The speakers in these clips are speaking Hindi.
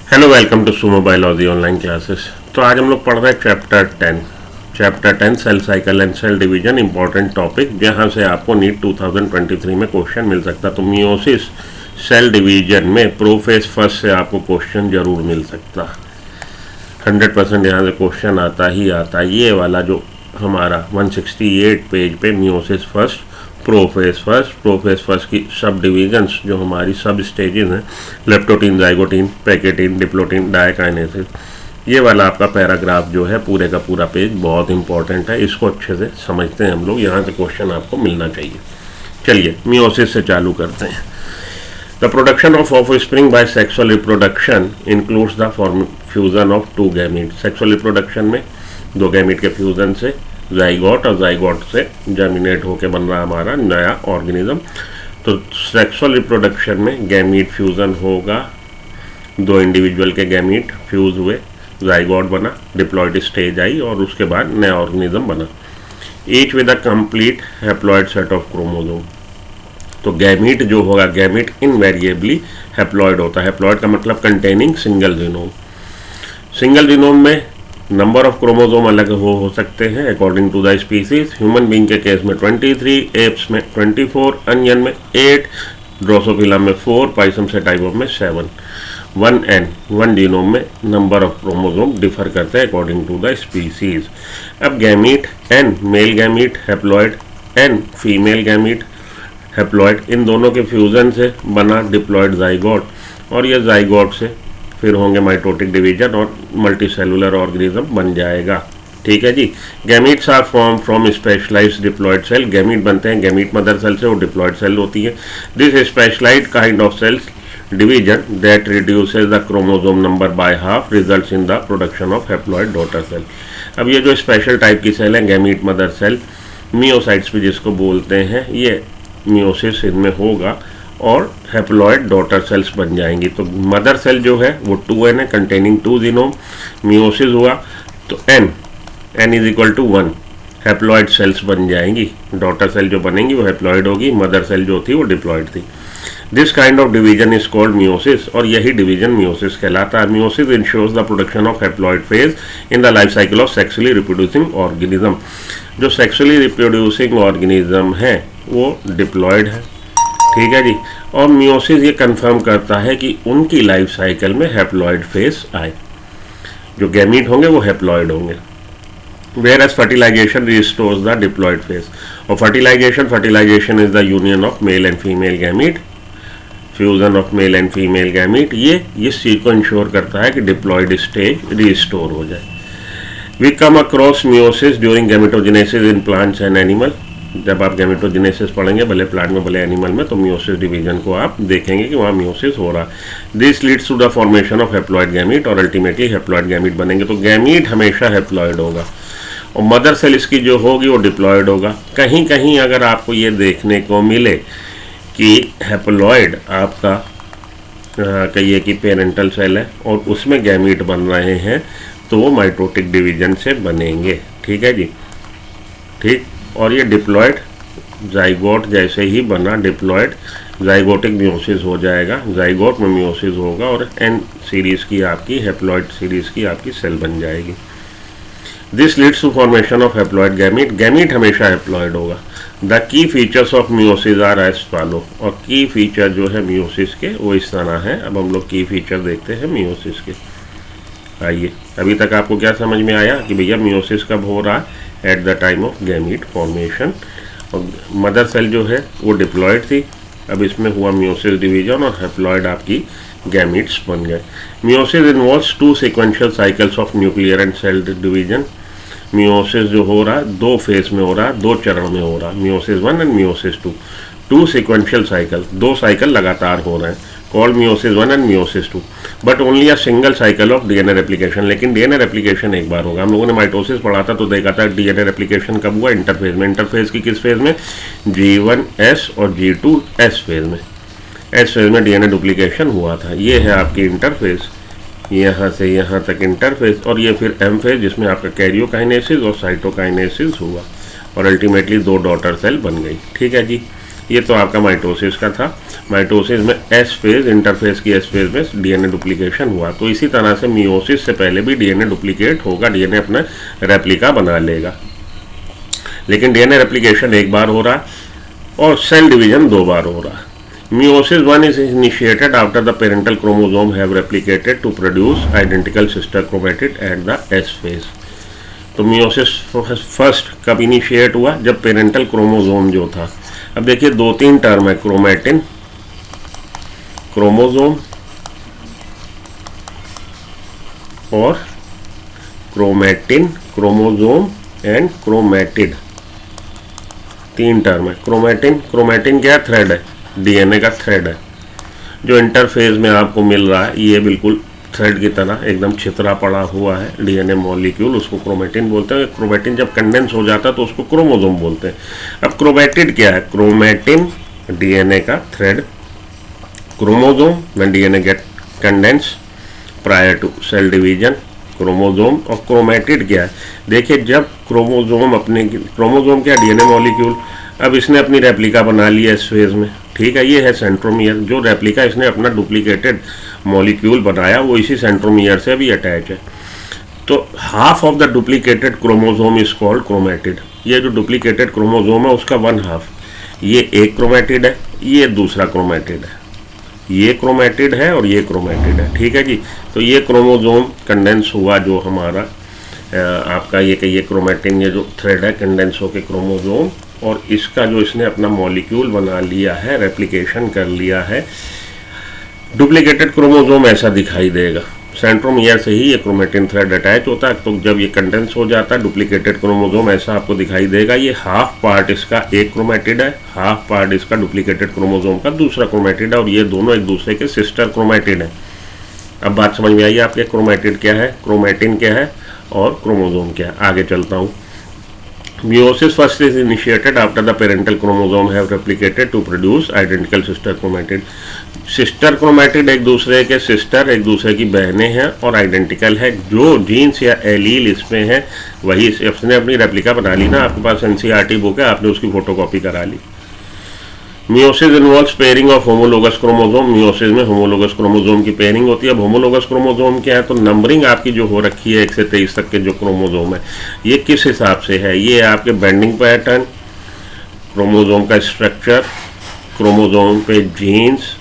Hello, welcome to Sumo biology online classes. तो आज हम लोग पढ़ रहे हैं chapter 10 cell cycle and cell division, important topic जहां से आपको नीट 2023 में क्वेश्चन मिल सकता। तो मियोसिस सेल डिवीजन में प्रोफेस फर्स्ट से आपको क्वेश्चन जरूर मिल सकता। 100% यहाँ से क्वेश्चन आता ही आता। ये वाला जो हमारा 168 पेज पे मियोसिस फर्स्ट, प्रोफेस फर्स्ट की सब डिवीजन्स जो हमारी सब स्टेजेस हैं, leptotene, zygotene, pachytene, diplotene, diakinesis, ये वाला आपका पैराग्राफ जो है पूरे का पूरा पेज बहुत इंपॉर्टेंट है। इसको अच्छे से समझते हैं हम लोग, यहाँ से क्वेश्चन आपको मिलना चाहिए। चलिए मियोसिस से चालू करते हैं। The production of offspring by sexual reproduction includes the fusion of two gamete. Sexual reproduction में दो गैमीट के फ्यूजन से जाइगोट और जाइगोट से जर्मिनेट होकर बन रहा हमारा नया ऑर्गेनिज्म। तो सेक्सुअल रिप्रोडक्शन में गैमीट फ्यूज़न होगा, दो इंडिविजुअल के गैमीट फ्यूज़ हुए, जाइगोट बना, डिप्लॉयड स्टेज आई और उसके बाद नया ऑर्गेनिज्म बना, each with a complete haploid set of chromosome. तो गैमीट जो होगा, गैमीट इनवेरिएबली हैप्लॉयड होता है। हैप्लॉयड का मतलब containing single genome. Single genome में नंबर ऑफ क्रोमोसोम अलग हो सकते हैं according to the species. Human being के केस में 23, एप्स में 24, अनियन में 8, ड्रोसोफिला में 4, पाइसम से टाइप में 7। 1 जीनोम में नंबर ऑफ क्रोमोसोम डिफर करते हैं अकॉर्डिंग टू द स्पीसीज। अब gamete an male gamete haploid, an female gamete haploid, इन दोनों के फ्यूजन से बना डिप्लॉयड जाइगोट, और यह जाइगोट से फिर होंगे माइटोटिक डिवीजन और मल्टीसेलुलर ऑर्गेनिज्म बन जाएगा। ठीक है जी। Gametes are form from specialised diploid cell. Gamete बनते हैं गैमीट मदर सेल से, वो डिप्लॉयड सेल होती है। This specialised kind of cells division that reduces the chromosome number by half results in the production of haploid daughter cell. अब ये जो स्पेशल टाइप की सेल है गैमीट मदर सेल, मियोसाइट्स भी जिसको बोलते हैं, ये मियोसिस इनमें होगा और हैप्लॉयड डॉटर सेल्स बन जाएंगी। तो मदर सेल जो है वो 2n है, कंटेनिंग 2 जीनोम। मियोसिस हुआ तो n is equal to 1 haploid cells बन जाएंगी। डॉटर सेल जो बनेंगी वो हैप्लॉयड होगी, मदर सेल जो थी वो डिप्लॉयड थी। This kind of division is called meiosis, और यही डिवीजन मियोसिस कहलाता है। Meiosis ensures the production of haploid phase in the life cycle of sexually reproducing organism. जो सेक्सुअली रिप्रोड्यूसिंग ऑर्गेनिज्म है वो डिप्लॉयड है। ठीक है जी। और मियोसिस ये कंफर्म करता है कि उनकी लाइफ साइकिल में हैप्लॉयड फेज आए, जो गैमीट होंगे वो हैप्लॉयड होंगे। Whereas fertilisation restores the diploid phase. और fertilisation is the union of male and female gamete, fusion of male and female gamete. ये इस चीज को इंश्योर करता है कि डिप्लॉयड स्टेज रिस्टोर हो जाए। We come across meiosis during gametogenesis in plants and animal. जब आप गैमेटोजेनेसिस पढ़ेंगे, भले प्लांट में भले एनिमल में, तो मियोसिस डिवीजन को आप देखेंगे कि वहाँ मियोसिस हो रहा है। This leads to the formation of haploid gamete, और अल्टीमेटली हैप्लॉयड गैमीट बनेंगे। तो गैमीट हमेशा हैप्लॉयड होगा और मदर सेल इसकी जो होगी वो डिप्लॉयड होगा। कहीं कहीं अगर आपको ये देखने को मिले कि हैप्लॉयड आपका कहिए कि पेरेंटल सेल है और उसमें गैमीट बन रहे हैं, तो वो माइटोटिक डिवीजन से बनेंगे। ठीक है जी। ठीक। और ये डिप्लॉयड जाइगोट जैसे ही बना, डिप्लॉयड जाइगोटिक मियोसिस हो जाएगा, जाइगोट में मियोसिस होगा और एन सीरीज की आपकी हैप्लॉयड सीरीज की आपकी सेल बन जाएगी। This leads to formation of haploid gamete. Gamete हमेशा हैप्लॉयड होगा। The key features of meiosis are as follow. और की फीचर जो है मियोसिस के वो इस तरह है। अब हम लोग की फीचर देखते हैं मियोसिस के। आइए, अभी तक आपको क्या समझ में आया कि भैया मियोसिस कब हो रहा है? At the time of gamete formation. और मदर सेल जो है वो डिप्लॉयड थी, अब इसमें हुआ मियोसिस डिवीजन और हैप्लॉयड आपकी गैमीट्स बन गए। Meiosis involves 2 sequential cycles of nuclear and cell division. Meiosis जो हो रहा है 2 फेज में हो रहा है, 2 चरण में हो रहा है, meiosis 1 and meiosis 2। 2 sequential cycle, 2 cycle लगातार हो रहे हैं, called meiosis 1 and meiosis 2, but only a single cycle of DNA replication. लेकिन डीएनए रेप्लिकेशन एक बार होगा। हम लोगों ने माइटोसिस पढ़ा था तो देखा था डीएनए रेप्लिकेशन कब हुआ? इंटरफेज में। इंटरफेज की किस फेज में? G1S और G2S फेज में। एस फेज में डीएनए डुप्लीकेशन हुआ था। ये है आपकी इंटरफेज, यहाँ से यहाँ तक इंटरफेज, और ये फिर एम फेज जिसमें आपका कैरियोकाइनेसिस और साइटोकाइनेसिस हुआ और अल्टीमेटली 2 डॉटर सेल बन गई। ठीक है जी। ये तो आपका माइटोसिस का था। माइटोसिस में एस फेज, इंटरफेज की एस फेज में डीएनए डुप्लीकेशन हुआ। तो इसी तरह से मियोसिस से पहले भी डीएनए डुप्लीकेट होगा, डीएनए अपना रेप्लिका बना लेगा। लेकिन डीएनए रेप्लिकेशन एक बार हो रहा और सेल डिवीजन 2 बार हो रहा। Meiosis 1 is initiated after the parental chromosome have replicated to produce identical sister chromatid at the S phase। तो मियोसिस फर्स्ट कब इनिशिएट हुआ? जब पेरेंटल क्रोमोजोम जो था। अब देखिए 2-3 टर्म है, क्रोमैटिन, क्रोमोजोम और chromatin, chromosome and chromatid, 3 term है। क्रोमैटिन क्या है? थ्रेड है, डीएनए का थ्रेड है। जो इंटरफेज में आपको मिल रहा है ये बिल्कुल थ्रेड की तरह एकदम छितरा पड़ा हुआ है डीएनए मॉलिक्यूल, उसको क्रोमैटिन बोलते हैं। क्रोमैटिन जब कंडेंस हो जाता है तो उसको क्रोमोसोम बोलते हैं। अब क्रोमैटिड क्या है? क्रोमैटिन डीएनए का thread, chromosome when DNA get condense prior to cell division, chromosome. और क्रोमैटिड क्या है? देखिए जब क्रोमोसोम क्या? DNA molecule. अब इसने अपनी रेप्लिका बना ली है इस फेज में, ठीक है। ये है सेंट्रोमियर। जो रेप्लिका इसने अपना डुप्लीकेटेड मॉलिक्यूल बनाया वो इसी सेंट्रोमियर से भी अटैच है। तो half of the duplicated chromosome is called chromatid. ये जो डुप्लीकेटेड क्रोमोसोम है उसका 1/2, ये एक क्रोमैटिड है, ये दूसरा क्रोमैटिड है, ये क्रोमैटिड है और ये क्रोमैटिड है, ठीक है जी। तो ये क्रोमोसोम कंडेंस हुआ जो हमारा आपका ये क्रोमैटिन, ये जो थ्रेड है कंडेंस होकर क्रोमोसोम, और इसका जो इसने अपना मॉलिक्यूल बना लिया है, रेप्लिकेशन कर लिया है। डुप्लीकेटेड क्रोमोसोम ऐसा दिखाई देगा। सेंट्रोमियर से ही ये क्रोमैटिन थ्रेड अटैच होता है। तो जब ये कंडेंस हो जाता है डुप्लीकेटेड क्रोमोसोम ऐसा आपको दिखाई देगा। ये हाफ पार्ट इसका एक क्रोमैटिड है, हाफ पार्ट इसका डुप्लीकेटेड क्रोमोसोम का दूसरा क्रोमैटिड है, और ये दोनों एक दूसरे के सिस्टर क्रोमैटिड हैं। अब बात समझ में आई आपके? क्रोमैटिड क्या है, क्रोमैटिन क्या है और क्रोमोसोम क्या है। आगे चलता हूँ। Meiosis first is initiated after the parental chromosome have replicated to produce identical sister chromatid। Sister chromatid एक दूसरे के सिस्टर, एक दूसरे की बहनें हैं और आइडेंटिकल है। जो जीन्स या एलील इसमें है वही इसने अपनी रेप्लिका बना ली ना। आपके पास एनसीईआरटी बुक है, आपने उसकी फोटोकॉपी करा ली। Meiosis involves pairing of homologous chromosome. Meiosis में होमोलोगस क्रोमोसोम की पेयरिंग होती है। अब होमोलोगस क्रोमोसोम क्या है? तो नंबरिंग आपकी जो हो रखी है 1 से 23 तक के जो क्रोमोसोम है, ये किस हिसाब से है? ये आपके बेंडिंग पैटर्न, क्रोमोसोम का स्ट्रक्चर, क्रोमोसोम पे जीन्स,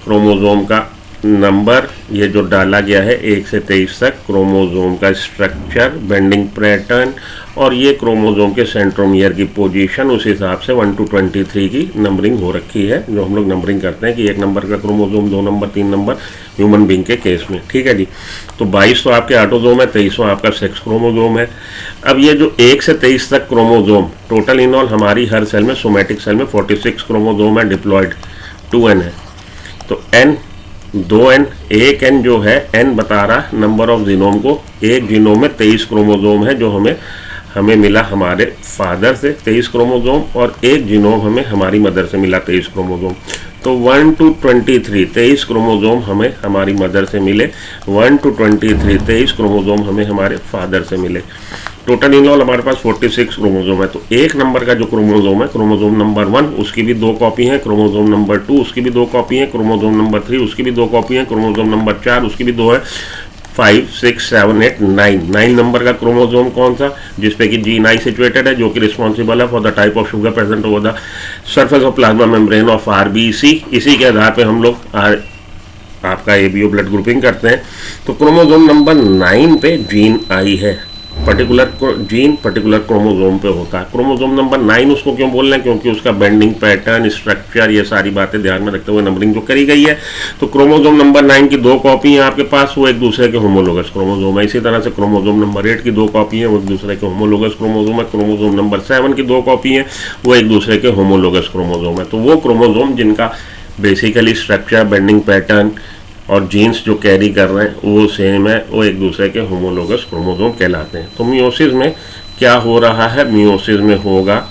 क्रोमोसोम का नंबर, ये जो डाला गया है 1 से 23 तक, क्रोमोसोम का स्ट्रक्चर, बेंडिंग पैटर्न, और ये क्रोमोसोम के सेंट्रोमियर की पोजीशन, उस हिसाब से 1 to 23 की नंबरिंग हो रखी है। जो हम लोग नंबरिंग करते हैं कि 1 नंबर का chromosome, 2 number, 3 number human being के केस में, ठीक है जी। तो 22 तो आपके ऑटोसोम है, 23वां आपका सेक्स क्रोमोसोम है। अब ये जो 1 से 23 तक क्रोमोसोम टोटल इन ऑल हमारी हर सेल में, सोमैटिक सेल में 46 क्रोमोसोम है डिप्लॉयड, 2n है। तो n 2n, एक n जो है n बता रहा नंबर ऑफ जीनोम को। एक जीनोम में 23 क्रोमोसोम है जो हमें मिला हमारे फादर से 23 क्रोमोसोम, और एक जीनोम हमें हमारी मदर से मिला 23 क्रोमोसोम। तो 1 to 23 23 क्रोमोसोम हमें हमारी मदर से मिले, 1 to 23 23 क्रोमोसोम हमें हमारे फादर से मिले। टोटल इन ऑल हमारे पास 46 क्रोमोसोम है। तो एक नंबर का जो क्रोमोसोम है, क्रोमोसोम नंबर 1, उसकी भी 2 कॉपी है, क्रोमोसोम नंबर 2 उसकी भी 2 कॉपी है, क्रोमोसोम नंबर 3 उसकी भी 2 कॉपी है, क्रोमोसोम नंबर 4 उसकी भी 2 है, 5 6 7 8 9 नंबर का क्रोमोसोम कौन सा? जिसपे कि G9 सिचुएटेड है, जो कि रिस्पॉन्सिबल है for the type of sugar present over the surface of plasma membrane of RBC। इसी के आधार पे हम लोग आपका ABO ब्लड ग्रुपिंग करते हैं। तो क्रोमोसोम नंबर 9 पे जीन आई है, पर्टिकुलर जीन पर्टिकुलर क्रोमोसोम पे होता है। क्रोमोसोम नंबर 9 उसको क्यों बोल रहे हैं? क्योंकि उसका बेंडिंग पैटर्न, स्ट्रक्चर, ये सारी बातें ध्यान में रखते हुए नंबरिंग जो करी गई है। तो क्रोमोसोम नंबर 9 की 2 कॉपी हैं आपके पास, वो एक दूसरे के होमोलोगस क्रोमोसोम है। इसी तरह से क्रोमोसोम नंबर 8 की 2 कॉपी है, वो एक दूसरे के होमोलोगस क्रोमोसोम है। क्रोमोसोम नंबर 7 की 2 कॉपी है, वो एक दूसरे के होमोलोगस क्रोमोसोम है। तो वो क्रोमोसोम जिनका बेसिकली स्ट्रक्चर, बेंडिंग पैटर्न और जीन्स जो कैरी कर रहे हैं वो सेम है, वो एक दूसरे के होमोलोगस क्रोमोसोम कहलाते हैं। तो मियोसिस में क्या हो रहा है? मियोसिस में होगा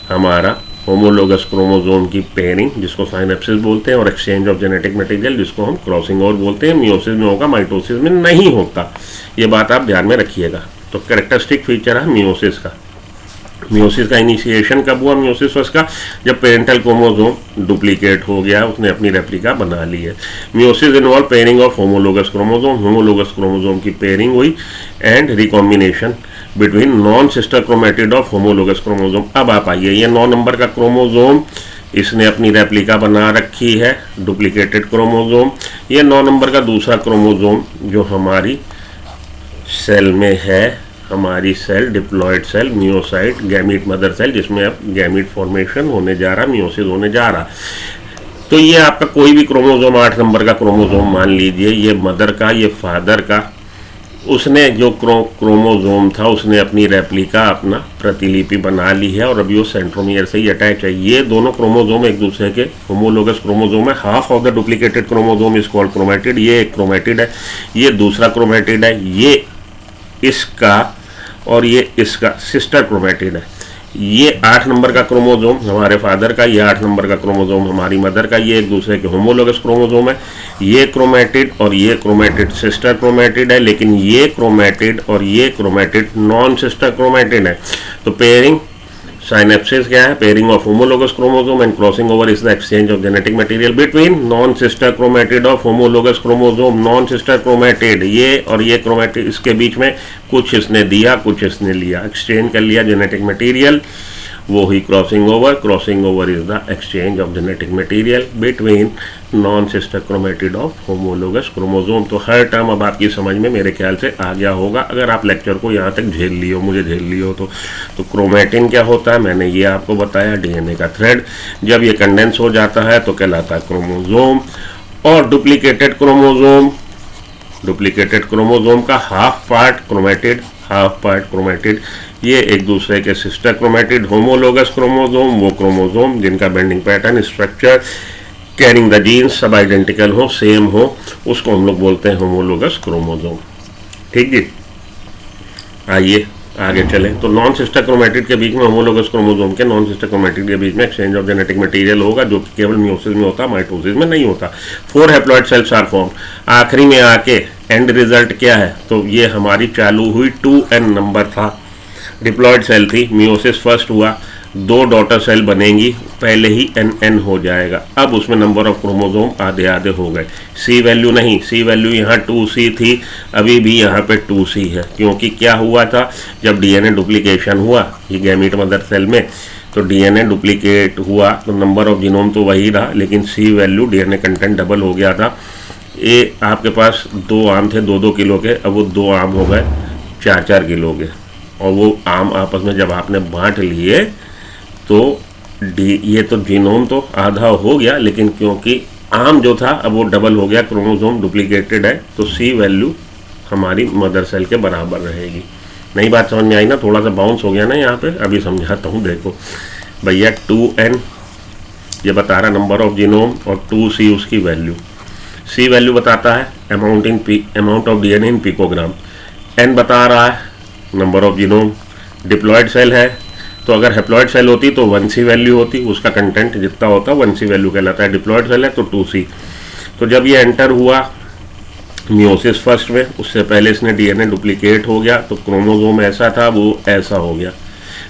हमारा होमोलोगस क्रोमोसोम की पेयरिंग, जिसको साइनेप्सिस बोलते हैं, और एक्सचेंज ऑफ जेनेटिक मटेरियल, जिसको हम क्रॉसिंग ओवर बोलते हैं। मियोसिस में होगा, माइटोसिस में नहीं होता। ये बात आप ध्यान में रखिएगा। तो कैरेक्टरिस्टिक फीचर है मियोसिस का। मियोसिस का इनिशिएशन कब हुआ मियोसिस फर्स्ट का? जब पेरेंटल क्रोमोसोम डुप्लीकेट हो गया, उसने अपनी रेप्लिका बना ली है। Meiosis involve pairing of homologous chromosome, homologous chromosome की पेयरिंग हुई and recombination between non sister chromatid of homologous chromosome. अब आप आइए, ये 9 नंबर का क्रोमोसोम, इसने अपनी रेप्लिका बना रखी है, डुप्लीकेटेड क्रोमोसोम। ये 9 नंबर का दूसरा क्रोमोसोम जो हमारी सेल में है, हमारी cell diploid cell, meiocyte, gamete mother cell, जिसमें अब गैमीट फॉर्मेशन होने जा रहा, मियोसिस होने जा रहा। तो ये आपका कोई भी क्रोमोसोम 8 नंबर का क्रोमोसोम मान लीजिए, ये मदर का, ये फादर का, उसने जो क्रोमोसोम था उसने अपनी रेप्लिका, अपना प्रतिलिपि बना ली है और अभी वो सेंट्रोमियर से ही अटैच है। ये दोनों क्रोमोसोम एक दूसरे के होमोलोगस क्रोमोसोम है। Half of the duplicated chromosome is called chromatid. ये एक क्रोमेटिड है, ये दूसरा क्रोमेटिड है, ये इसका और ये इसका सिस्टर क्रोमेटिड है। ये 8 नंबर का क्रोमोसोम हमारे फादर का, ये 8 नंबर का क्रोमोसोम हमारी मदर का, ये एक दूसरे के होमोलोगस क्रोमोसोम है। ये क्रोमेटिड और ये क्रोमेटिड सिस्टर क्रोमेटिड है, लेकिन ये क्रोमेटिड और ये क्रोमेटिड नॉन सिस्टर क्रोमेटिड है। तो पेयरिंग साइनेप्सिस क्या है? Pairing of homologous chromosome and crossing over is the exchange of genetic material between non sister chromatid of homologous chromosome. Non sister chromatid ये और ये क्रोमेटिड, इसके बीच में कुछ इसने दिया, कुछ इसने लिया, एक्सचेंज कर लिया जेनेटिक मटेरियल, वो ही crossing over. Crossing over is the exchange of genetic material between non sister chromatid of homologous chromosome. तो हर टर्म अब आपकी समझ में मेरे ख्याल से आ गया होगा, अगर आप लेक्चर को यहाँ तक झेल लियो, मुझे झेल लियो तो क्रोमेटिन क्या होता है मैंने ये आपको बताया, डीएनए का थ्रेड। जब ये कंडेंस हो जाता है तो कहलाता है क्रोमोसोम। और डुप्लीकेटेड क्रोमोसोम का half part chromatid, half part chromatid, ये एक दूसरे के सिस्टर क्रोमेटिड। होमोलोगस क्रोमोसोम वो क्रोमोसोम जिनका banding pattern, structure, carrying the genes सब आइडेंटिकल हो, सेम हो, उसको हम लोग बोलते हैं होमोलोगस क्रोमोसोम। ठीक जी, आइए आगे चले। तो नॉन सिस्टर क्रोमेटिड के बीच में, होमोलोगस क्रोमोसोम के नॉन सिस्टर क्रोमेटिड के बीच में एक्सचेंज ऑफ जेनेटिक मटेरियल होगा, जो कि केवल मियोसिस में होता, माइटोसिस में नहीं होता। 4 हैप्लॉइड सेल्स आर फॉर्म। आखिरी में आके एंड रिजल्ट क्या है? तो ये हमारी चालू हुई 2n नंबर था, डिप्लॉयड सेल थी, मियोसिस फर्स्ट हुआ, 2 डॉटर सेल बनेंगी, पहले ही n हो जाएगा। अब उसमें नंबर ऑफ क्रोमोसोम आधे आधे हो गए। सी वैल्यू नहीं, सी वैल्यू यहाँ 2c थी, अभी भी यहाँ पे 2c है, क्योंकि क्या हुआ था, जब डीएनए डुप्लीकेशन हुआ ये गैमीट मदर सेल में, तो डीएनए डुप्लीकेट हुआ तो नंबर ऑफ जीनोम तो वही रहा, लेकिन सी वैल्यू, डीएनए कंटेंट डबल हो गया था। ये आपके पास 2 आम थे 2-2 किलो के, अब वो 2 आम हो गए 4-4 किलो के, और वो आम आपस में जब आपने बांट लिए तो ये तो जीनोम तो आधा हो गया, लेकिन क्योंकि आम जो था अब वो डबल हो गया, क्रोमोसोम डुप्लीकेटेड है, तो सी वैल्यू हमारी मदर सेल के बराबर रहेगी। नई बात समझ में आई ना? थोड़ा सा बाउंस हो गया ना यहाँ पे, अभी समझाता हूँ। देखो भैया 2n ये बता रहा नंबर ऑफ जीनोम और 2c उसकी वैल्यू। सी वैल्यू बताता है amount of DNA in picogram, n बता रहा है number of genome. Diploid cell है तो अगर हैप्लॉयड सेल होती तो 1c वैल्यू होती, उसका कंटेंट जितना होता 1c वैल्यू कहलाता है। डिप्लॉयड सेल है तो 2c। तो जब ये एंटर हुआ मियोसिस फर्स्ट में, उससे पहले इसने डीएनए डुप्लीकेट हो गया, तो क्रोमोसोम ऐसा था वो ऐसा हो गया।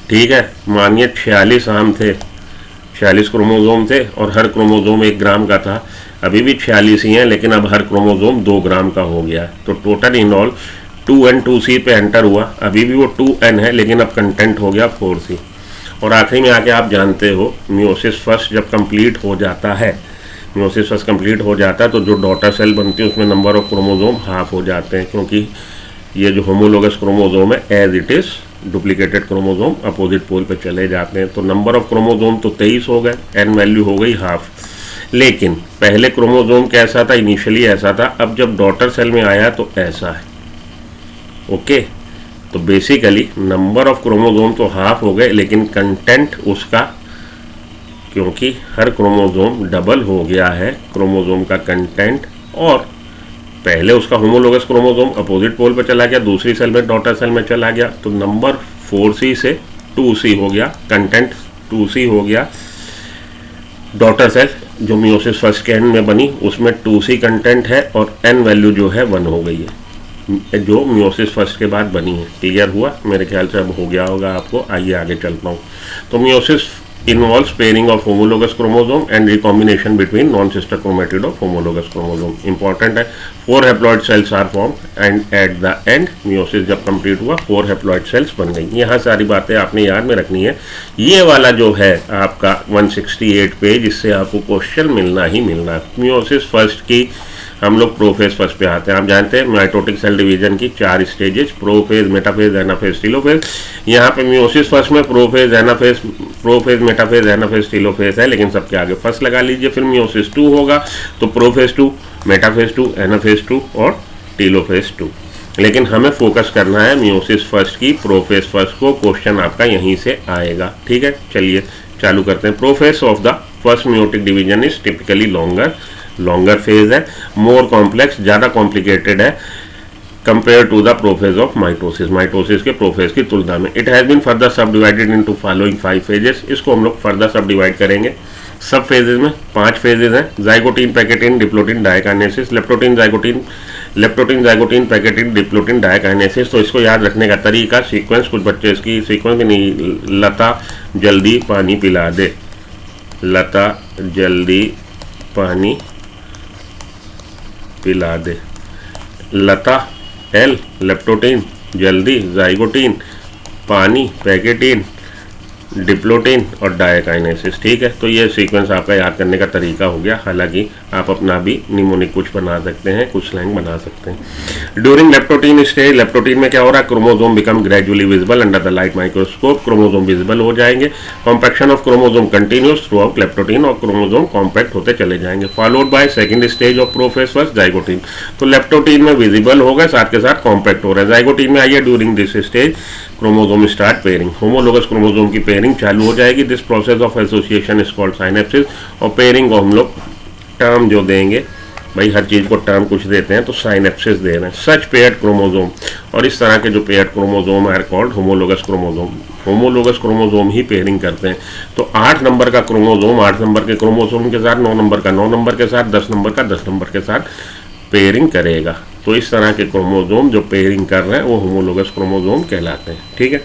ठीक है, मानिए 46 आम थे, 46 क्रोमोसोम थे और हर क्रोमोसोम 1 ग्राम का था, अभी भी 46 ही हैं, लेकिन अब हर क्रोमोसोम 2 ग्राम का हो गया है। तो total in all 2n 2c पे एंटर हुआ, अभी भी वो 2n है, लेकिन अब कंटेंट हो गया 4c। और आखिरी में आके आप जानते हो मियोसिस फर्स्ट जब कंप्लीट हो जाता है, मियोसिस फर्स्ट कंप्लीट हो जाता है तो जो डॉटर सेल बनती है उसमें नंबर ऑफ क्रोमोसोम हाफ हो जाते हैं, क्योंकि ये जो होमोलोगस क्रोमोसोम है as it is, duplicated chromosome opposite pole पे चले जाते हैं। तो नंबर ऑफ क्रोमोसोम तो 23 हो गए, n वैल्यू हो गई हाफ। लेकिन पहले क्रोमोसोम कैसा था? इनिशियली ऐसा था, अब जब डॉटर सेल में आया तो ऐसा है। ओके, तो बेसिकली नंबर ऑफ क्रोमोसोम तो हाफ हो गए, लेकिन कंटेंट उसका, क्योंकि हर क्रोमोसोम डबल हो गया है क्रोमोसोम का कंटेंट, और पहले उसका होमोलोगस क्रोमोसोम अपोजिट पोल पर चला गया, दूसरी सेल में डॉटर सेल में चला गया, तो नंबर 4c से 2c हो गया, कंटेंट 2c हो गया। डॉटर सेल जो मियोसिस फर्स्ट के एंड में बनी उसमें 2c कंटेंट है और n वैल्यू जो है 1 हो गई है। जो मियोसिस फर्स्ट के बाद बनी है। क्लियर हुआ? मेरे ख्याल से अब हो गया होगा आपको। आइए आगे चलता हूँ। तो meiosis involves pairing of homologous chromosome and recombination between non-sister chromatid of homologous chromosome. Important है, 4 haploid cells are formed and at the end meiosis जब complete हुआ 4 haploid cells बन गई। यहाँ सारी बातें आपने याद में रखनी है। ये वाला जो है आपका 168 पेज, इससे आपको क्वेश्चन मिलना ही मिलना है। मियोसिस फर्स्ट की हम लोग प्रोफेज फर्स्ट पे आते हैं। आप जानते हैं माइटोटिक सेल डिवीजन की 4 stages, prophase, metaphase, anaphase, telophase. यहाँ पे मियोसिस फर्स्ट में प्रोफेज, मेटाफेज, एनाफेज, टीलोफेज है, लेकिन सबके आगे फर्स्ट लगा लीजिए। फिर मियोसिस 2 होगा तो प्रोफेज 2, मेटाफेज 2, एनाफेज 2 और टीलोफेज 2। लेकिन हमें फोकस करना है मियोसिस फर्स्ट की प्रोफेज फर्स्ट को। क्वेश्चन आपका यहीं से आएगा। ठीक है, चलिए चालू करते हैं। Prophase of the first meiotic division is typically longer phase है, मोर कॉम्प्लेक्स, ज़्यादा कॉम्प्लिकेटेड है compare to the prophase of mitosis के प्रोफेज की तुलना में। It has been further sub divided into following 5 phases. इसको हम लोग फर्दर सब डिवाइड करेंगे। सब फेजेज में 5 फेजेज हैं। Zygotene, pachytene, diplotene, diakinesis, leptotene, zygotene, pachytene, diplotene, diakinesis. तो इसको याद रखने का तरीका, सीक्वेंस, कुछ बच्चे इसकी सीक्वेंस भी नहीं, लता जल्दी पानी पिला दे, लता जल्दी पानी पिला दे, लता एल, लेप्टोटीन जल्दी, जाइगोटीन पानी, पैकेटीन, डिप्लोटीन और डायकाइनेसिस। ठीक है, तो ये सीक्वेंस आपका याद करने का तरीका हो गया। हालांकि आप अपना भी निमोनिक कुछ बना सकते हैं, कुछ स्लैंग बना सकते हैं। ड्यूरिंग लेप्टोटीन स्टेज, लेप्टोटीन में क्या हो रहा है, chromosome become gradually visible under the light microscope. Chromosome visible हो जाएंगे। Compaction of chromosome continuous through out leptotene, और क्रोमोसोम कॉम्पैक्ट होते चले जाएंगे। Followed by second stage of prophase first, zygotene. तो लेप्टोटीन में विजिबल हो गए, साथ के साथ कॉम्पैक्ट हो रहा है। जाइगोटीन में आइए, during this stage chromosome start pairing, homologous chromosome की पेयरिंग चालू हो जाएगी। This process of association is called synapsis. और पेयरिंग को हम लोग टर्म जो देंगे, भाई हर चीज़ को टर्म कुछ देते हैं तो साइनेप्सिस दे रहे हैं। सच पेयर्ड क्रोमोसोम, और इस तरह के जो paired chromosome are called homologous chromosome. Homologous chromosome ही पेयरिंग करते हैं। तो 8 नंबर का क्रोमोसोम 8 नंबर के क्रोमोसोम के साथ, 9 नंबर का 9 नंबर के साथ, 10 नंबर का 10 नंबर के साथ पेयरिंग करेगा। तो इस तरह के क्रोमोसोम जो पेयरिंग कर रहे हैं वो होमोलोगस क्रोमोसोम कहलाते हैं। ठीक है,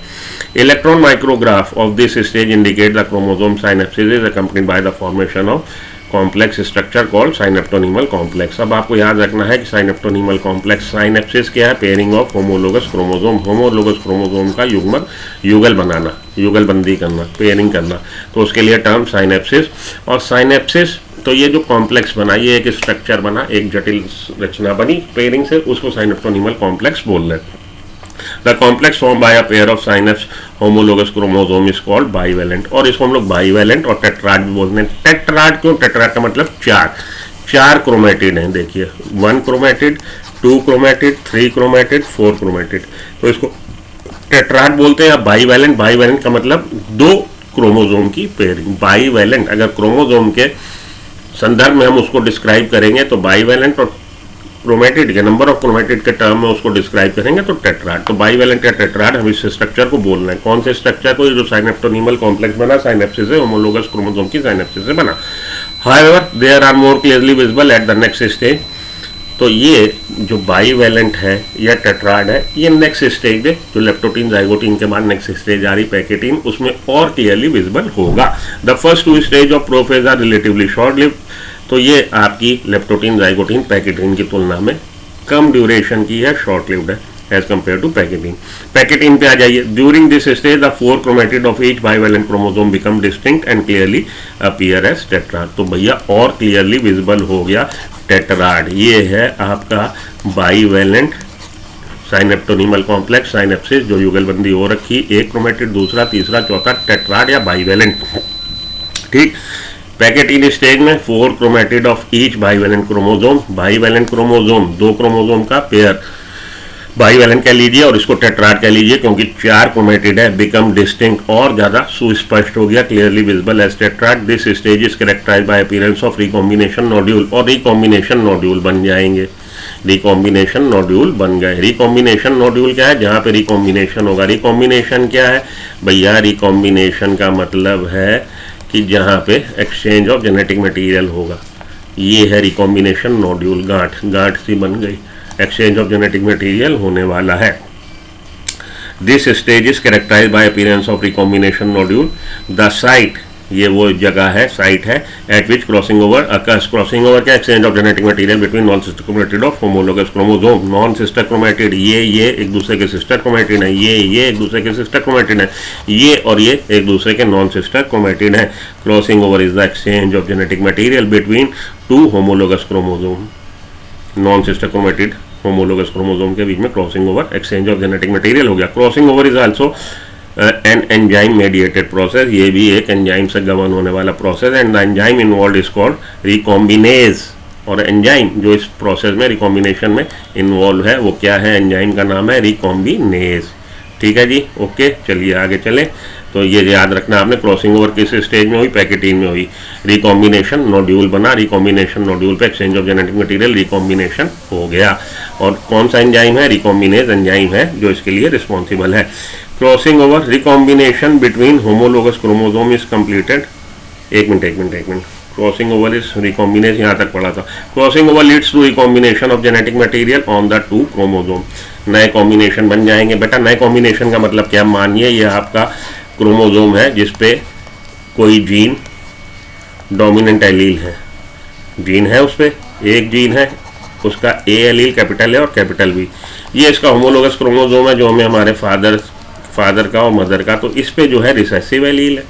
electron micrograph of this stage indicate the chromosome synapsis is accompanied by the formation of complex structure called synaptonemal complex. अब आपको याद रखना है कि साइनेप्टोनीमल कॉम्प्लेक्स, साइनेप्सिस क्या है, pairing of homologous chromosome. Homologous chromosome का युगल बनाना, युगलबंदी करना, पेयरिंग करना, तो उसके लिए टर्म साइनेप्सिस। और साइनेप्सिस तो ये जो कॉम्प्लेक्स बना, ये एक स्ट्रक्चर बना, एक जटिल रचना बनी पेयरिंग से, उसको साइनेप्टोनीमल कॉम्प्लेक्स बोल रहे हैं। The complex form by a pair of synapse homologous chromosome is called bivalent. और इसको हम लोग बाइवेलेंट और टेट्राड भी बोलते हैं। टेट्राड क्यों? टेट्राड का मतलब 4 क्रोमेटिड हैं। देखिए, 1 क्रोमेटिड, 2 क्रोमेटिड, 3 क्रोमेटिड, 4 क्रोमेटिड, तो इसको टेट्राड बोलते हैं। या बाइवेलेंट, बाइवेलेंट का मतलब 2 क्रोमोसोम की पेयरिंग। बाइवेलेंट अगर क्रोमोसोम के संदर्भ में हम उसको डिस्क्राइब करेंगे तो बाइवेलेंट, और क्रोमेटिड के नंबर ऑफ क्रोमेटिड के टर्म में उसको डिस्क्राइब करेंगे तो टेट्राड। तो बाइवेलेंट या टेट्राड, हम इस स्ट्रक्चर को बोल रहे हैं। कौन से स्ट्रक्चर को? जो साइनेप्टोनीमल कॉम्प्लेक्स बना साइनेप्सिस से, होमोलोगस क्रोमोसोम की साइनेप्सिस से बना। However there are more clearly visible at the next stage. तो ये जो बाइवेलेंट है या टेट्राड है, ये नेक्स्ट स्टेज है, जो लेप्टोटीन जाइगोटीन के बाद नेक्स्ट स्टेज आ रही पैकेटीन, उसमें और क्लियरली विजिबल होगा। The first 2 stage of prophase are relatively short live. तो ये आपकी लेप्टोटीन, जाइगोटीन, पैकेटीन की तुलना में कम ड्यूरेशन की है, शॉर्ट लिव्ड है as compare to pachytene. Pachytene पे आ जाइए। During this stage the 4 chromatid of each bivalent chromosome become distinct and clearly appear as tetrad. तो भैया और क्लियरली विजिबल हो गया टेट्राड। ये है आपका बाइवेलेंट साइनेप्टोनीमल कॉम्प्लेक्स, साइनेप्सिस, जो युगलबंदी हो रखी, 1 क्रोमेटिड, दूसरा, तीसरा, चौथा, टेट्राड या बाइवेलेंट। ठीक, पैकेटीन स्टेज में 4 chromatid of each bivalent chromosome. Bivalent chromosome 2 chromosome का पेयर बाइवेलेंट कह लीजिए और इसको टेट्राड कह लीजिए, क्योंकि 4 क्रोमेटिड है। बिकम डिस्टिंक्ट, और ज्यादा सुस्पष्ट हो गया, clearly visible as tetrad. This stage is characterised by appearance of recombination nodule, और रिकॉम्बिनेशन नोड्यूल बन जाएंगे। रिकॉम्बिनेशन नोड्यूल बन गए। रिकॉम्बिनेशन नोड्यूल क्या है? जहां पे रिकॉम्बिनेशन होगा। रिकॉम्बिनेशन क्या है भैया? रिकॉम्बिनेशन का मतलब है कि जहाँ पे एक्सचेंज ऑफ जेनेटिक मटेरियल होगा, ये है रिकॉम्बिनेशन नोड्यूल। गांठ सी बन गई, एक्सचेंज ऑफ जेनेटिक मटेरियल होने वाला है। This stage is characterise by appearance of recombination nodule. The site, ये वो जगह है, साइट है, at which crossing over occurs. Crossing over क्या? Exchange of genetic material between non sister chromatid of homologous chromosome. Non sister chromatid, ये एक दूसरे के सिस्टर क्रोमैटिड है, ये एक दूसरे के सिस्टर क्रोमैटिड है, ये और ये एक दूसरे के नॉन सिस्टर क्रोमैटिड है। Crossing over is the exchange of genetic material between two homologous chromosome. Non sister chromatid homologous chromosome के बीच में crossing over, exchange of genetic material हो गया। Crossing over is also an enzyme mediated process, ये भी एक एंजाइम से गवर्न होने वाला process. And the enzyme involve is called recombinase. और एंजाइम जो इस प्रोसेस में रिकॉम्बिनेशन में इन्वॉल्व है वो क्या है? एंजाइम का नाम है रिकॉम्बिनेज। ठीक है जी, ओके, चलिए आगे चलें। तो ये याद रखना आपने, क्रॉसिंग ओवर किस स्टेज में हुई? पैकेटीन में हुई। रिकॉम्बिनेशन नोड्यूल बना, रिकॉम्बिनेशन नोड्यूल पे exchange of genetic material, recombination हो गया। और कौन सा एंजाइम है? रिकॉम्बिनेज एंजाइम है जो इसके लिए रिस्पॉन्सिबल है। Crossing over, recombination between homologous chromosome is completed. एक minute. Crossing over is recombination, यहाँ तक पढ़ा था। Crossing over leads to recombination of genetic material on the two chromosome. नए कॉम्बिनेशन बन जाएंगे। बेटा नए कॉम्बिनेशन का मतलब क्या? मानिए ये आपका क्रोमोसोम है जिसपे कोई जीन डोमिनेंट एलील है, जीन है उस पर, एक जीन है उसका ए एलील कैपिटल है और कैपिटल बी। ये इसका होमोलोगस क्रोमोसोम है जो हमें हमारे फादर का और मदर का, तो इस पे जो है रिसेसिव एलील है।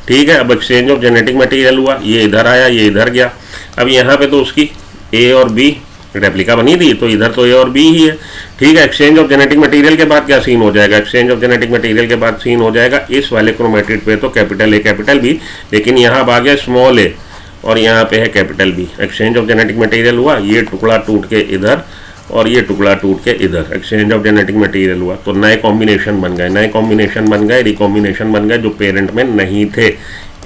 ठीक है, अब एक्सचेंज ऑफ जेनेटिक मटेरियल हुआ, ये इधर आया, ये इधर गया। अब यहाँ पे तो उसकी ए और बी रेप्लिका बनी थी, तो इधर तो ए और बी ही है। ठीक है, एक्सचेंज ऑफ जेनेटिक मटेरियल के बाद क्या सीन हो जाएगा? एक्सचेंज ऑफ जेनेटिक मटेरियल के बाद सीन हो जाएगा इस वाले क्रोमैटिड पे तो कैपिटल ए कैपिटल बी, लेकिन यहाँ अब आ गया स्मॉल ए और यहाँ पे है capital B. Exchange of genetic material हुआ, ये टुकड़ा टूट के इधर और ये टुकड़ा टूट के इधर, एक्सचेंज ऑफ जेनेटिक मटेरियल हुआ, तो नए कॉम्बिनेशन बन गए, रिकॉम्बिनेशन बन गए जो पेरेंट में नहीं थे।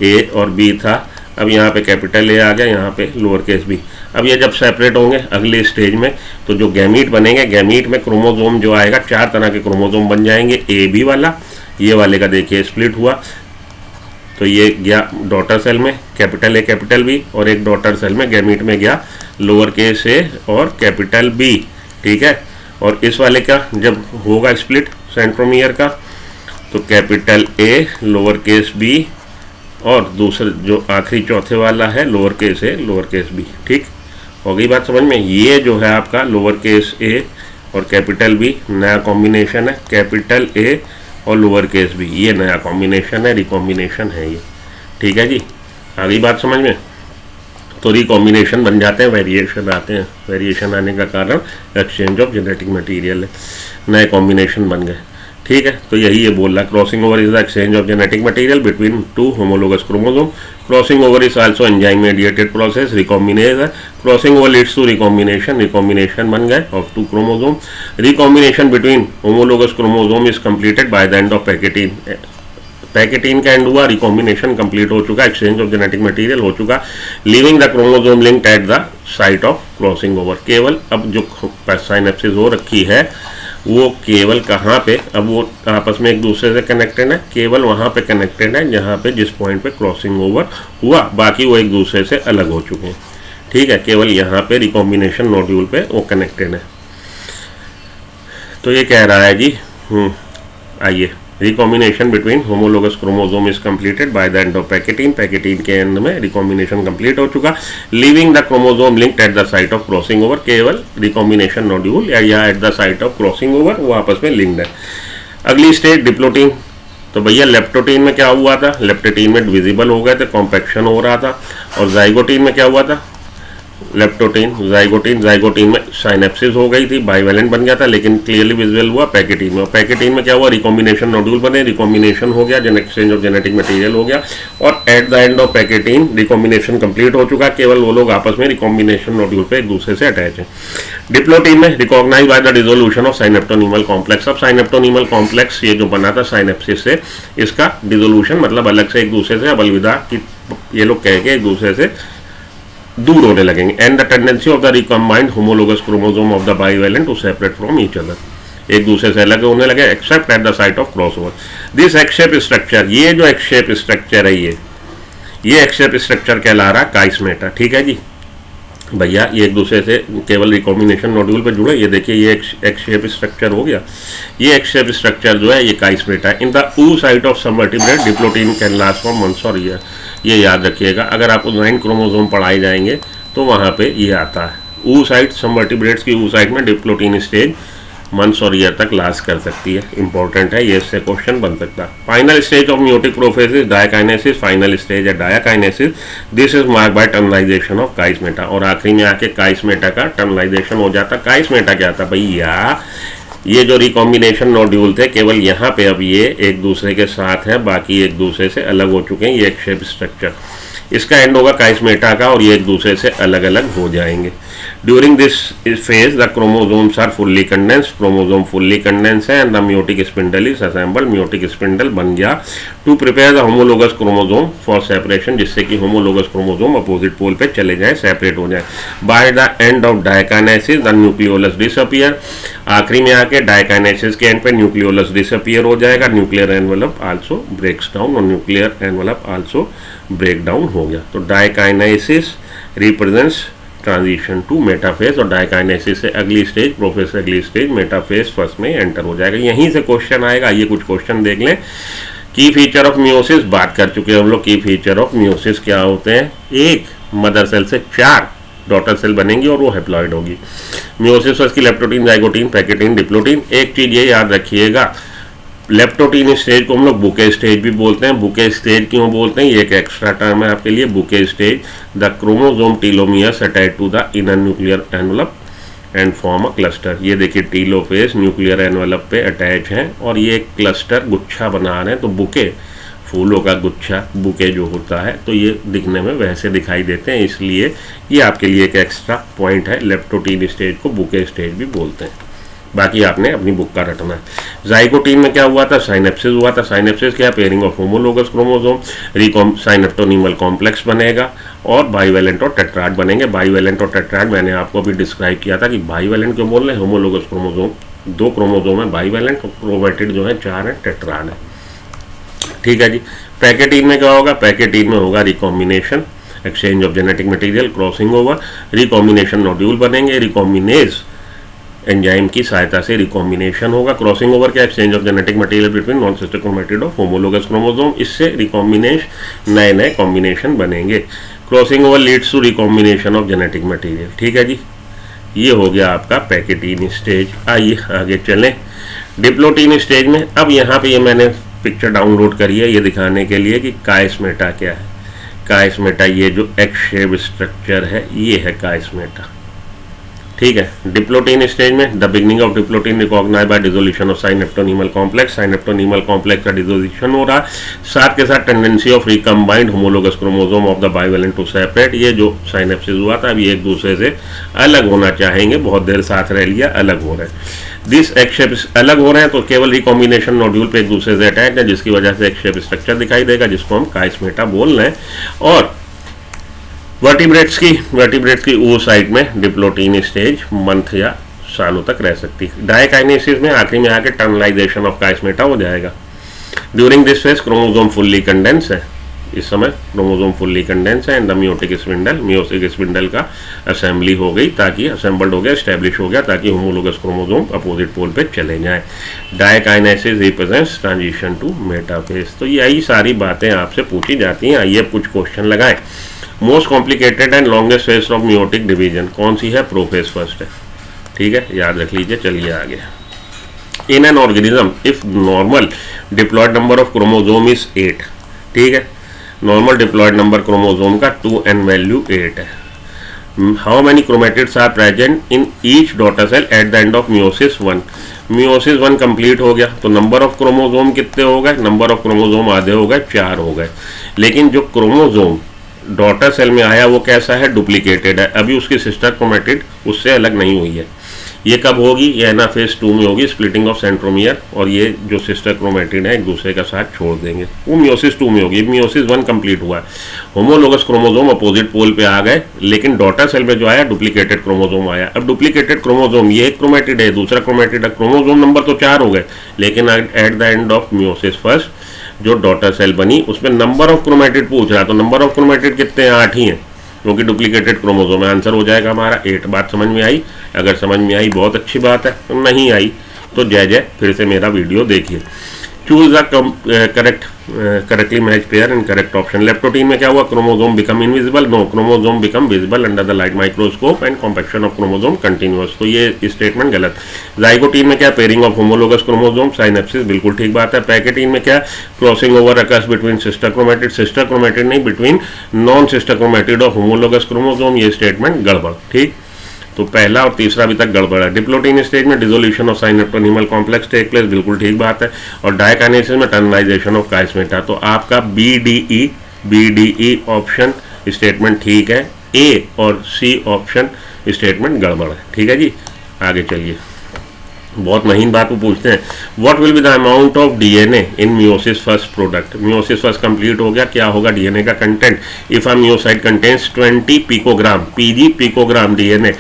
ए और बी था, अब यहाँ पे कैपिटल ए आ गया, यहाँ पे लोअर केस बी। अब ये जब सेपरेट होंगे अगले स्टेज में तो जो गैमीट बनेंगे, गैमीट में क्रोमोसोम जो आएगा 4 तरह के क्रोमोसोम बन जाएंगे। ए बी वाला, ये वाले का देखिए स्प्लिट हुआ, तो ये गया डॉटर सेल में कैपिटल ए कैपिटल बी, और एक डॉटर सेल में गैमीट में गया लोअर केस ए और कैपिटल बी। ठीक है, और इस वाले का जब होगा स्प्लिट सेंट्रोमियर का, तो capital A lower case B और दूसरे जो आखिरी चौथे वाला है lower case A lower case B. ठीक हो गई बात समझ में? ये जो है आपका लोअर केस ए और कैपिटल बी नया कॉम्बिनेशन है, कैपिटल ए और लोअर केस बी ये नया कॉम्बिनेशन है, रिकॉम्बिनेशन है ये। ठीक है जी, आ गई बात समझ में? तो रिकॉम्बिनेशन बन जाते हैं, वेरिएशन आते हैं। वेरिएशन आने का कारण एक्सचेंज ऑफ जेनेटिक मटेरियल है, नए कॉम्बिनेशन बन गए। ठीक है, तो यही ये बोल रहा है, crossing over is the exchange of genetic material between two homologous chromosome. Crossing over is also enzyme mediated process, recombinase है। Crossing over leads to recombination बन गए of two chromosome. Recombination between homologous chromosome is completed by the end of pachytene. Pachytene का एंड हुआ, रिकॉम्बिनेशन कंप्लीट हो चुका, एक्सचेंज ऑफ जेनेटिक मटेरियल हो चुका, leaving the chromosome linked at the site of crossing over. केवल अब जो साइनेप्सिस हो रखी है वो केवल कहाँ पे, अब वो आपस में एक दूसरे से कनेक्टेड है, केवल वहाँ पे कनेक्टेड है जहाँ पे जिस पॉइंट पे क्रॉसिंग ओवर हुआ, बाकी वो एक दूसरे से अलग हो चुके हैं। ठीक है, केवल यहाँ पे रिकॉम्बिनेशन नोड्यूल पे वो कनेक्टेड है। तो ये कह रहा है जी, आइए, recombination between homologous chromosome is completed by the end of pachytene. Pachytene के एंड में रिकॉम्बिनेशन कंप्लीट हो चुका, leaving the chromosome linked at the site of crossing over. केवल रिकॉम्बिनेशन नोड्यूल या eight the site of crossing over वो आपस में लिंक्ड है। अगली स्टेज डिप्लोटीन। तो भैया लेप्टोटीन में क्या हुआ था? लेप्टोटीन में डिविजिबल हो गए थे, कॉम्पैक्शन हो रहा था। और जाइगोटीन में क्या हुआ था? लेप्टोटीन जाइगोटीन में साइनेप्सिस हो गई थी, बाइवेलेंट बन गया था, लेकिन क्लियरली विजुअल हुआ पैकेटीन में। और पैकेटीन में क्या हुआ? रिकॉम्बिनेशन नोड्यूल बने, रिकॉम्बिनेशन हो गया, एक्सचेंज ऑफ जेनेटिक मटेरियल हो गया, और eight the end of pachytene recombination complete हो चुका, केवल वो लोग आपस में रिकॉम्बिनेशन नोड्यूल पे एक दूसरे से अटैच है। डिप्लोटीन में recognise by the dissolution of synaptonemal complex. अब साइनेप्टोनीमल कॉम्प्लेक्स ये जो बना था साइनेप्सिस से, इसका डिसोल्यूशन मतलब अलग से एक दूसरे से अब अलविदा कि ये लोग कह के एक दूसरे से दूर होने लगेंगे। And the tendency of the recombined homologous chromosome of the bivalent to separate from each other, एक दूसरे से अलग होने लगे except at the site of crossover. This X shape structure, ये जो एक्स शेप स्ट्रक्चर है ये एक्स शेप स्ट्रक्चर कहला रहा है काइस्मेटा। ठीक है जी, भैया ये एक दूसरे से केवल रिकॉम्बिनेशन नोड्यूल पे जुड़े। ये देखिए ये एक्स शेप स्ट्रक्चर हो गया। ये एक्स शेप स्ट्रक्चर जो है ये chiasmata in the oocyte of some vertebrate diplotene can last for months और ईयर। ये याद रखिएगा, अगर आपको 9 क्रोमोसोम पढ़ाए जाएंगे तो वहाँ पे ये आता है ऊ साइट, सम वर्टिब्रेट्स की ऊ साइट में डिप्लोटीन स्टेज मंथ्स और ईयर तक लास्ट कर सकती है। इंपॉर्टेंट है, ये इससे क्वेश्चन बन सकता है। Final stage of meiotic prophase is diakinesis, final stage है diakinesis. This is marked by terminalisation of chiasmata, और आखिरी में आके काइस्मेटा का टर्मिनाइजेशन हो जाता। काइस्मेटा क्या था भैया, ये जो रिकॉम्बिनेशन नोड्यूल थे केवल यहाँ पे अब ये एक दूसरे के साथ हैं, बाकी एक दूसरे से अलग हो चुके हैं। ये एक शेप स्ट्रक्चर, इसका एंड होगा काइस्मेटा का, और ये एक दूसरे से अलग अलग हो जाएंगे। During this phase the chromosomes are fully condensed, chromosome fully condense है and the meiotic spindle is assembled. Meiotic spindle बन गया to prepare the homologous chromosome for separation, जिससे कि होमोलोगस क्रोमोसोम अपोजिट पोल पे चले जाए, सेपरेट हो जाए। Bye the end of diakinesis the nucleolus disappear, आखिरी में आके डायकाइनेसिस के एंड पे न्यूक्लियोलस डिसअपियर हो जाएगा। Nuclear envelope also breaks down, और nuclear envelope also break down हो गया। तो diakinesis represents transition to metaphase, और डायकाइनेसिस से अगली स्टेज, प्रोफेज से अगली स्टेज मेटाफेज फर्स्ट में एंटर हो जाएगा। यहीं से क्वेश्चन आएगा। ये कुछ क्वेश्चन देख लें। की फीचर ऑफ मियोसिस बात कर चुके हैं हम लोग। की फीचर ऑफ मियोसिस क्या होते हैं, एक मदर सेल से 4 डॉटर सेल बनेंगी और वो हैप्लॉइड होगी। मियोसिस की लेप्टोटीन, जाइगोटीन, पैकेटीन, डिप्लोटीन। एक चीज ये याद रखिएगा, लेप्टोटीन स्टेज को हम लोग बुके स्टेज भी बोलते हैं। बुके स्टेज क्यों बोलते हैं, ये एक एक्स्ट्रा टर्म है आपके लिए। Bouquet stage, the chromosome telomeres attach to the inner nuclear envelope and form a cluster. ये देखिए टीलोफेज न्यूक्लियर एनवेलप पे अटैच हैं और ये एक क्लस्टर गुच्छा बना रहे हैं। तो बुके, फूलों का गुच्छा, बुके जो होता है, तो ये दिखने में वैसे दिखाई देते हैं, इसलिए ये आपके लिए एक एक्स्ट्रा पॉइंट है। लेप्टोटीन स्टेज को बुके स्टेज भी बोलते हैं। बाकी आपने अपनी बुक का रटना है। जाइगोटीन में क्या हुआ था, साइनेप्सिस हुआ था। साइनेप्सिस क्या, pairing of homologous chromosome, synaptonemal complex बनेगा और बाइवेलेंट और टेट्राड बनेंगे। बाइवेलेंट और टेट्राड मैंने आपको अभी डिस्क्राइब किया था कि बाइवेलेंट क्यों बोल रहे हैं, होमोलोगस क्रोमोसोम 2 क्रोमोसोम है बाइवेलेंट, और क्रोमेटिड जो है 4 है, टेट्राड है। ठीक है जी। पैकेटीन में क्या होगा, पैकेटीन में होगा recombination, exchange of genetic material, crossing over, recombination nodule बनेंगे। रिकॉम्बिनेज एंजाइम की सहायता से रिकॉम्बिनेशन होगा। क्रॉसिंग ओवर क्या, exchange of genetic material between non sister chromatid of homologous chromosome. इससे रिकॉम्बिनेश नए नए कॉम्बिनेशन बनेंगे। Crossing over leads to recombination of genetic material. ठीक है जी, ये हो गया आपका पैकेटीन स्टेज। आइए आगे चलें डिप्लोटीन स्टेज में। अब यहाँ पे ये मैंने पिक्चर डाउनलोड करी है ये दिखाने के लिए कि काइस्मेटा क्या है। काइस्मेटा ये जो एक्स शेप स्ट्रक्चर है ये है काइस्मेटा। ठीक है। डिप्लोटीन स्टेज में the beginning of diplotene recognise by dissolution of synaptonemal complex. Synaptonemal complex का डिसोल्यूशन हो रहा है, साथ के साथ tendency of recombined homologous chromosome of the bivalent to separate. ये जो साइनेप्सिस हुआ था अभी एक दूसरे से अलग होना चाहेंगे, बहुत देर साथ रह लिया, अलग हो रहे हैं। दिस एक्स शेप अलग हो रहे हैं तो केवल रिकॉम्बिनेशन नोड्यूल पे एक दूसरे से अटैच है, जिसकी वजह से एक्स शेप स्ट्रक्चर दिखाई देगा, जिसको हम काइस्मेटा बोल रहे हैं। और वर्टिब्रेट्स की वो साइड में डिप्लोटीन स्टेज मंथ या सालों तक रह सकती है। डायकाइनेसिस में आखिरी में आके टर्मिनाइजेशन ऑफ काइस्मेटा हो जाएगा। During this phase chromosome fully condense है, इस समय क्रोमोसोम फुल्ली कंडेंस है एंड द मियोटिक स्पिंडल का असेंबली हो गई, ताकि असेंबल्ड हो गया, स्टैब्लिश हो गया, ताकि होमोलोगस क्रोमोसोम अपोजिट पोल पे चले जाएं। Diakinesis represents transition to metaphase. तो यही सारी बातें आपसे पूछी जाती हैं। आइए अब कुछ क्वेश्चन लगाएं। Most complicated and longest phase of meiotic division कौन सी है, प्रोफेज फर्स्ट है। ठीक है, याद रख लीजिए। चलिए आगे। In an organism if normal diploid number of chromosome is 8। ठीक है, नॉर्मल डिप्लॉयड नंबर क्रोमोसोम का 2n वैल्यू 8 है। How many chromatids are present in each daughter cell at the end of meiosis 1। Meiosis 1 complete हो गया तो नंबर ऑफ क्रोमोसोम कितने हो गए, नंबर ऑफ क्रोमोसोम आधे हो गए, 4 हो गए। लेकिन जो क्रोमोसोम डॉटर सेल में आया वो कैसा है, डुप्लीकेटेड है। अभी उसकी सिस्टर क्रोमेटिड उससे अलग नहीं हुई है। ये कब होगी, ये एनाफेज 2 में होगी, स्प्लिटिंग ऑफ सेंट्रोमियर, और ये जो सिस्टर क्रोमेटिड है एक दूसरे का साथ छोड़ देंगे, वो मियोसिस 2 में होगी। मियोसिस 1 कंप्लीट हुआ है, होमोलोगस क्रोमोसोम अपोजिट पोल पे आ गए, लेकिन डॉटर सेल में जो आया डुप्लीकेटेड क्रोमोसोम आया। अब डुप्लीकेटेड क्रोमोसोम, ये एक क्रोमेटिड है, दूसरा क्रोमेटिड है, क्रोमोसोम नंबर तो 4 हो गए, लेकिन eight the end of meiosis first जो डॉटर सेल बनी उसमें नंबर ऑफ क्रोमेटिड पूछ रहा है, तो नंबर ऑफ क्रोमेटिड कितने हैं, 8 ही हैं। क्योंकि डुप्लीकेटेड क्रोमोसोम है। आंसर हो जाएगा हमारा 8। बात समझ में आई? अगर समझ में आई बहुत अच्छी बात है, नहीं आई तो जय फिर से मेरा वीडियो देखिए। Choose the correctly match pair and correct option. Leptotene में क्या हुआ? Chromosome become invisible. No, chromosome become visible under the light microscope and compaction of chromosome continuous. तो ये स्टेटमेंट गलत। जाइगोटीन में क्या? Pairing of homologous chromosome, synapsis, बिल्कुल ठीक बात है। पैकेटीन में क्या? Crossing over occurs between sister chromatid, sister chromatid नहीं, between non sister chromatid of homologous chromosome. ये स्टेटमेंट गड़बड़। ठीक, तो पहला और तीसरा अभी तक गड़बड़ है। डिप्लोटीन स्टेज में dissolution of synaptonemal complex take place, बिल्कुल ठीक बात है। और डायकाइनेसिस में टर्मिनाइजेशन ऑफ काइस्मेटा। तो आपका BDE ऑप्शन स्टेटमेंट ठीक है, ए और सी ऑप्शन स्टेटमेंट गड़बड़ है। ठीक है जी, आगे चलिए। बहुत महीन बात वो पूछते हैं, what will be the amount of DNA in meiosis first product. Meiosis first complete हो गया, क्या होगा DNA का content? If a meiocyte contains 20 picogram, PG picogram DNA।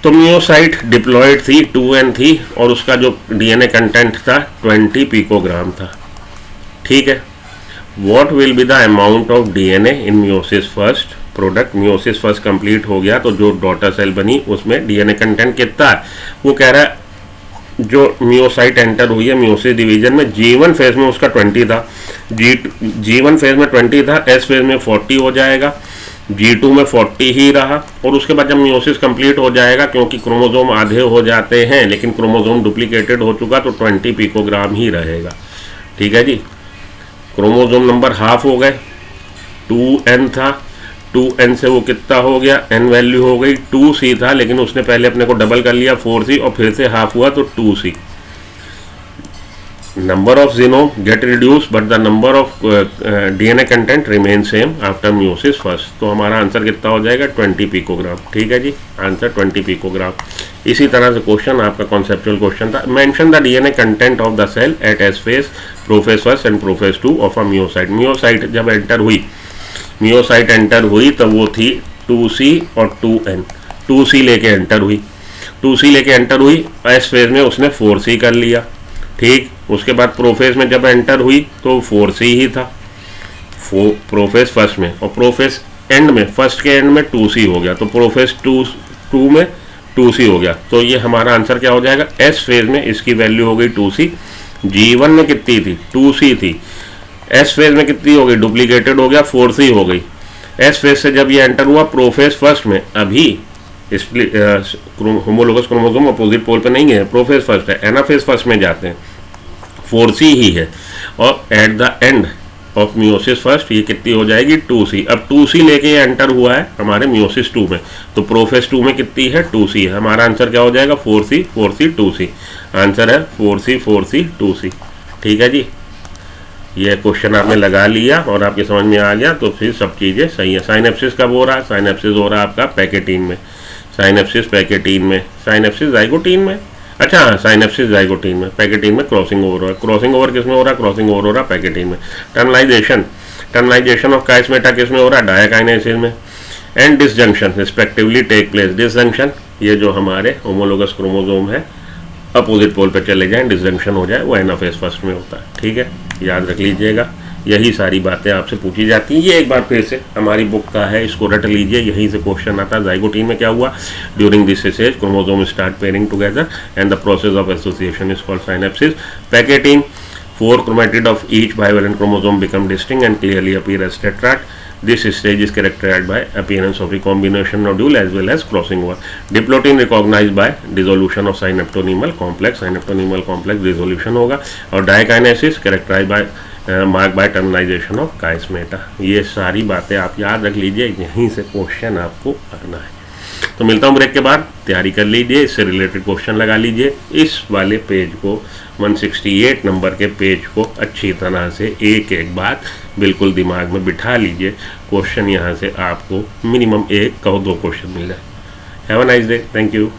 तो मियोसाइट डिप्लॉयड थी 2N थी और उसका जो DNA कंटेंट था 20 पिकोग्राम था। ठीक है, what will be the amount of DNA in meiosis first product. Meiosis first complete हो गया तो जो डॉटर सेल बनी उसमें DNA कंटेंट कितना है? वो कह रहा है जो मियोसाइट एंटर हुई है मियोसिस डिवीजन में, G1 फेज में उसका 20 था, G1 फेज में 20 था, S फेज में 40 हो जाएगा, G2 में 40 ही रहा। और उसके बाद जब मियोसिस कंप्लीट हो जाएगा, क्योंकि क्रोमोसोम आधे हो जाते हैं लेकिन क्रोमोसोम डुप्लीकेटेड हो चुका, तो 20 पिकोग्राम ही रहेगा। ठीक है जी, क्रोमोसोम नंबर हाफ हो गए, 2N था, 2N से वो कितना हो गया? N वैल्यू हो गई 2C था, लेकिन उसने पहले अपने को डबल कर लिया 4C और फिर से हाफ हुआ तो 2C। Number of genome get reduce but the number of DNA content remain same after meiosis first. तो हमारा आंसर कितना हो जाएगा? 20 पिकोग्राम। ठीक है जी, आंसर 20 पिकोग्राम। इसी तरह से क्वेश्चन आपका कॉन्सेप्चुअल क्वेश्चन था, mention the DNA content of the cell at S phase, prophase first and prophase 2 of a meiocyte. Meiocyte जब एंटर हुई, मियोसाइट एंटर हुई तब वो थी 2C और 2N। 2C लेके एंटर हुई, 2C लेके एंटर हुई, S फेज में उसने 4C कर लिया। ठीक, उसके बाद प्रोफेज में जब एंटर हुई तो 4C ही था प्रोफेज फर्स्ट में, और प्रोफेज एंड में, फर्स्ट के एंड में 2C हो गया, तो प्रोफेज 2 में 2C हो गया। तो ये हमारा आंसर क्या हो जाएगा? S फेज में इसकी वैल्यू हो गई 2C, G1 में कितनी थी? 2C थी, S फेज में कितनी हो गई? डुप्लीकेटेड हो गया, 4C हो गई। S फेज से जब ये एंटर हुआ प्रोफेज फर्स्ट में, अभी होमोलोगस क्रोमोसोम अपोजिट पोल पे नहीं है, प्रोफेज फर्स्ट है, एनाफेज फर्स्ट में जाते हैं, 4C ही है। और eight the end of meiosis first ये कितनी हो जाएगी? 2C। अब 2C लेके एंटर हुआ है हमारे मियोसिस 2 में, तो प्रोफेज 2 में कितनी है? 2C है। हमारा आंसर क्या हो जाएगा? 4C 2C। आंसर है 4C 2C। ठीक है जी, ये क्वेश्चन आपने लगा लिया और आपके समझ में आ गया तो फिर सब चीज़ें सही है। साइनेप्सिस कब हो रहा है? साइनेप्सिस हो रहा है आपका पैकेटीन में, साइनेप्सिस पैकेटीन में, साइनेप्सिस जाइगोटीन में। अच्छा हाँ, साइनेप्सिस जाइगोटीन में, पैकेटीन में क्रॉसिंग ओवर हो रहा है। क्रॉसिंग ओवर किस में हो रहा है? क्रॉसिंग ओवर हो रहा है पैकेटीन में। टर्मिनाइजेशन ऑफ काइस्मेटा किस में हो रहा है? डायकाइनेसिस में। And disjunction respectively take place. Disjunction ये जो हमारे होमोलोगस क्रोमोसोम है अपोजिट पोल पे चले जाएं, डिसजंक्शन हो जाए, वो एनाफेज फर्स्ट में होता है। ठीक है, याद रख लीजिएगा, यही सारी बातें आपसे पूछी जाती हैं। ये एक बार फिर से हमारी बुक का है, इसको रट लीजिए, यहीं से क्वेश्चन आता है। जाइगोटीन में क्या हुआ? During this stage chromosome start pairing together and the process of association is called synapsis. Pachytene 4 chromatid of each bivalent chromosome become distinct and clearly appear as tetrad. This stage is characterized by appearance of recombination nodule as well as crossing over. Diplotin recognized by dissolution of synaptonemal complex. Synaptonemal complex dissolution होगा और dikinesis characterized by marked by terminization of chiasmata. ये सारी बातें आप याद रख लीजिए, यहीं से क्वेश्चन आपको आना है। तो मिलता हूँ ब्रेक के बाद, तैयारी कर लीजिए, इससे रिलेटेड क्वेश्चन लगा लीजिए। इस वाले पेज को 168 नंबर के पेज को अच्छी तरह से एक एक बात बिल्कुल दिमाग में बिठा लीजिए। क्वेश्चन यहाँ से आपको मिनिमम 1 कहो 2 क्वेश्चन मिल जाए। Have a nice day, thank you.